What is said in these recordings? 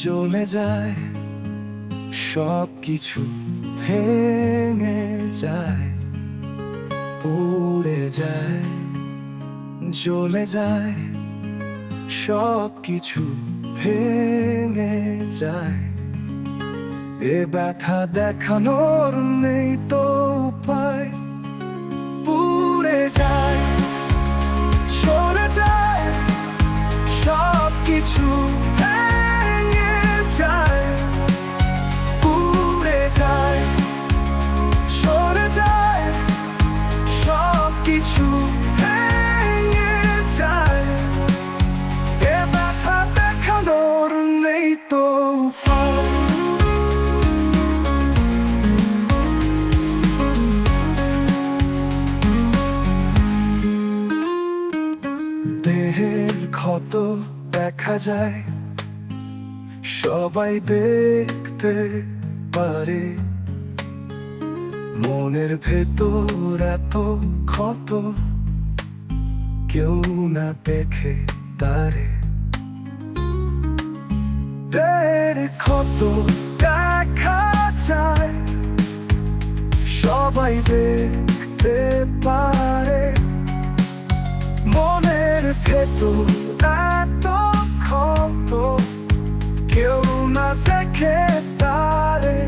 জ্বলে যায়, সব কিছু ভেঙে যায়, পুড়ে যায়, জ্বলে যায়, সব কিছু ভেঙে যায়। এ ব্যথা দেখানোর নেই তো উপায়, পুড়ে যায়, সরে যায়, সব কিছু ভেঙে যায়, পুড়ে যায়, সরে যায়, সব কিছু ভেঙে যায়। এ ব্যথা দেখানোর নেই তো উপায়। দেহের ক্ষত দেখা যায়, সবাই দেখতে পারে, মনের ভেতর এত ক্ষত কেউ না দেখে তারে। দেহের ক্ষত দেখা যায়, সবাই দেখতে পারে, মনের ভেতর এত ক্ষত কেউ না দেখে তারে।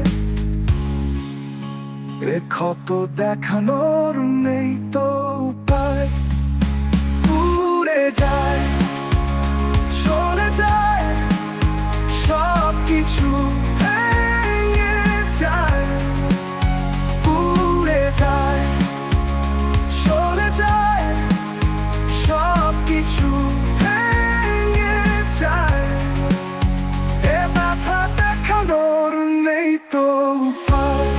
এ ক্ষত দেখানোর নেই তো উপায়, পুড়ে যায়, চলে যায়, সব কিছু ভেঙে যায়, পুড়ে যায়, চলে যায়, সব কিছু ভেঙে যায়। এ ব্যথা দেখানোর নেই তো উপায়।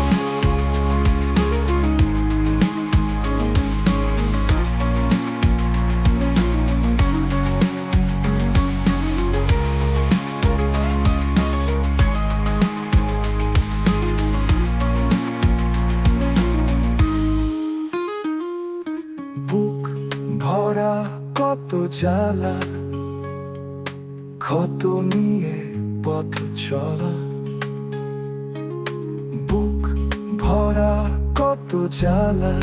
বুক ভরা কত জ্বালা, ক্ষত নিয়ে পথ চলা, বুক ভরা কত জ্বালা,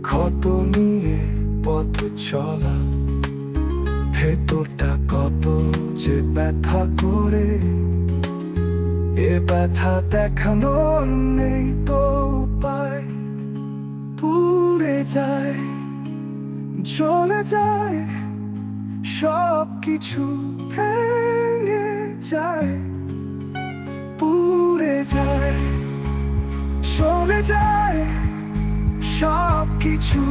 ক্ষত নিয়ে পথ চলা, ভেতরটা কত যে ব্যথা করে। এ ব্যথা দেখানোর নেই তো উপায়, পুড়ে যায়, জ্বলে যায়, সব কিছু ভেঙে যায়, পুড়ে যায়, চলে যায়, সব কিছু